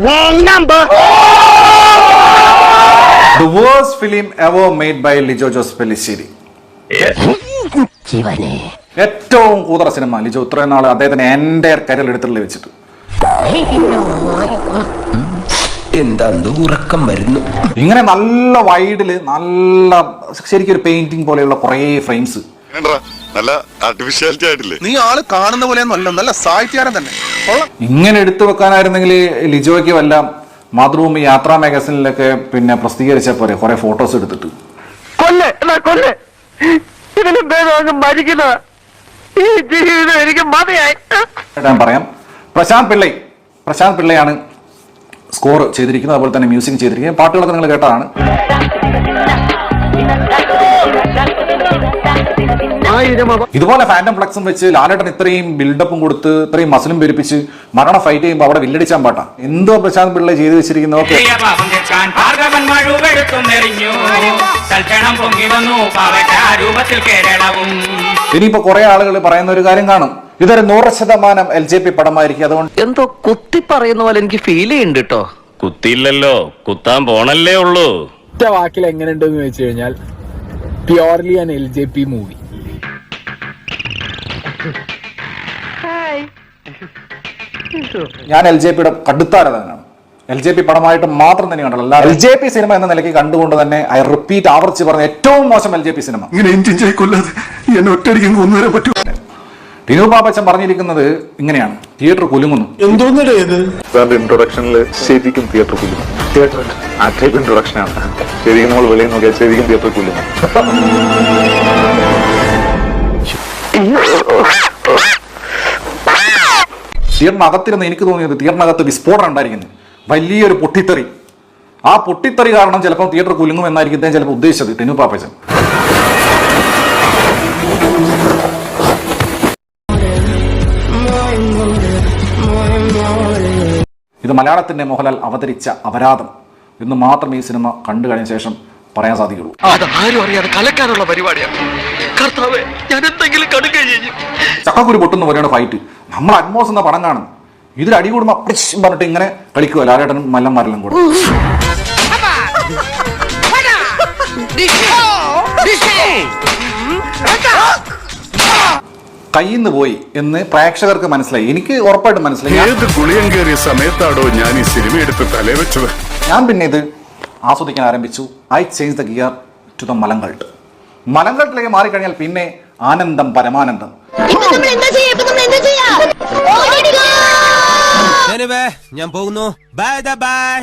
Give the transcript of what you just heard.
wrong number. The worst film ever made by Lijo Joseph Pelliശ്ശേരി. ഏറ്റവും കൂതറ cinema Lijo ഇത്രയും നാൾ അദ്ദേഹത്തിന് എൻ്റെ കരിയർ എടുത്തിട്ടുള്ള വെച്ചിട്ട്. ഉറക്കം വരുന്നു. ഇങ്ങനെ നല്ല വൈഡില് നല്ല ശരിക്കും ഒരു പെയിന്റിംഗ് പോലെയുള്ള കുറേ ഫ്രെയിംസ്. നല്ല ആർട്ടിഫിഷ്യാലിറ്റി ആയിട്ടില്ലേ? നീ ആള് കാണുന്ന പോലെയൊന്നും നല്ല സാഹിത്യകാരൻ തന്നെ. ഇങ്ങനെ എടുത്തു വെക്കാനായിരുന്നെങ്കിൽ ലിജോയ്ക്ക് വല്ല മാതൃഭൂമി യാത്രാ മാഗസിനിലൊക്കെ പിന്നെ പ്രസിദ്ധീകരിച്ച പോലെ കുറെ ഫോട്ടോസ് എടുത്തിട്ട് ഞാൻ പറയാം. പ്രശാന്ത് പിള്ളയാണ് സ്കോർ ചെയ്തിരിക്കുന്നത്, അതുപോലെ തന്നെ മ്യൂസിക് ചെയ്തിരിക്കുന്നത്. പാട്ടുകളൊക്കെ നിങ്ങൾ കേട്ടതാണ്. ഇതുപോലെ ഫാൻറ്റം ഫ്ലക്സും വെച്ച് ലാലേട്ടൻ ഇത്രയും ബിൽഡപ്പും കൊടുത്ത് ഇത്രയും മസിലും പെരുപ്പിച്ച് മരണ ഫൈറ്റ് ചെയ്യുമ്പോൾ അവിടെ വില്ലടിച്ചാൻ പാട്ടാ. എന്തോ പ്രശാന്ത് പിള്ള ചെയ്തു വെച്ചിരിക്കുന്നത്. ഓക്കെ, ഇനിയിപ്പോ കുറെ ആളുകൾ പറയുന്ന ഒരു കാര്യം കാണും, ഇതൊരു 100% LJP പടമായിരിക്കും. അതുകൊണ്ട് എന്തോ കുത്തി പറയുന്ന പോലെ എനിക്ക് ഫീൽ ചെയ്യുന്നുണ്ട് കേട്ടോ. കുത്തിയില്ലല്ലോ, കുത്താൻ പോണല്ലേ ഉള്ളൂ. ഒറ്റ വാക്കിൽ എങ്ങനെയുണ്ടെന്ന് വെച്ച് കഴിഞ്ഞാൽ പ്യോർലി ആൻ LJP മൂവി. ഞാൻ LJPയുടെ കടുത്താരാധകനാണ്. LJP പടമായിട്ട് മാത്രം തന്നെ കണ്ടല്ലോ, അല്ല LJP സിനിമ എന്ന നിലയ്ക്ക് കണ്ടുകൊണ്ട് തന്നെ ഐ റിപ്പീറ്റ് ആവർത്തിച്ച് പറഞ്ഞ ഏറ്റവും മോശം LJP സിനിമ. ടിനു പാപ്പച്ചൻ പറഞ്ഞിരിക്കുന്നത് ഇങ്ങനെയാണ്, തിയേറ്റർ കുലുങ്ങുന്നു. ഇൻട്രൊഡക്ഷനിൽ ശരിക്കും തിയേറ്റർ കുലുങ്ങും. തിയേറ്റർ ആ ടൈപ്പ് ഇൻട്രൊഡക്ഷനാണ്. ശരിക്കും നമ്മൾ വെളിയിൽ നോക്കിയാൽ ശരിക്കും തിയേറ്റർ കുലുങ്ങും. തിയേറ്ററിനകത്തിരുന്ന് എനിക്ക് തോന്നിയത് തിയേറ്ററിനകത്ത് വിസ്ഫോടനം ഉണ്ടായിരിക്കുന്നു, വലിയൊരു പൊട്ടിത്തെറി. ആ പൊട്ടിത്തെറി കാരണം ചിലപ്പോൾ തിയേറ്റർ കുലുങ്ങും എന്നായിരിക്കും അദ്ദേഹം ചിലപ്പോൾ ഉദ്ദേശിച്ചത്, ടിനു പാപ്പച്ചൻ. ഇത് മലയാളത്തിന്റെ മോഹൻലാൽ അവതരിച്ച അപരാധം എന്ന് മാത്രം ഈ സിനിമ കണ്ടു കഴിഞ്ഞ ശേഷം പറയാൻ സാധിക്കുള്ളൂ. ചക്കക്കുരു പൊട്ടുന്ന പോലെയാണ് ഫൈറ്റ്. നമ്മൾ അറ്റ്മോസ് എന്ന പടം കാണും, ഇതിൽ അടി കൂടുമ്പോ പറഞ്ഞിട്ട് ഇങ്ങനെ കളിക്കുക ലാലേട്ടനും മല്ലന്മാരെല്ലാം കൂടെ. കയ്യിന്ന് പോയി എന്ന് പ്രേക്ഷകർക്ക് മനസ്സിലായി, എനിക്ക് ഉറപ്പായിട്ടും മനസ്സിലായി. ഏത് ഗുളിയം കയറിയ സമയത്താണോ ഞാൻ ഈ സിനിമ എടുത്ത് തലേ വെച്ചത്. ഞാൻ പിന്നെ ഇത് ആസ്വദിക്കാൻ ആരംഭിച്ചു. I change the gear to the മലങ്കൾട്ട്. മലങ്കൾട്ടിലേക്ക് മാറിക്കഴിഞ്ഞാൽ പിന്നെ ആനന്ദം പരമാനന്ദം. ഞാൻ പോകുന്നു. Bye by.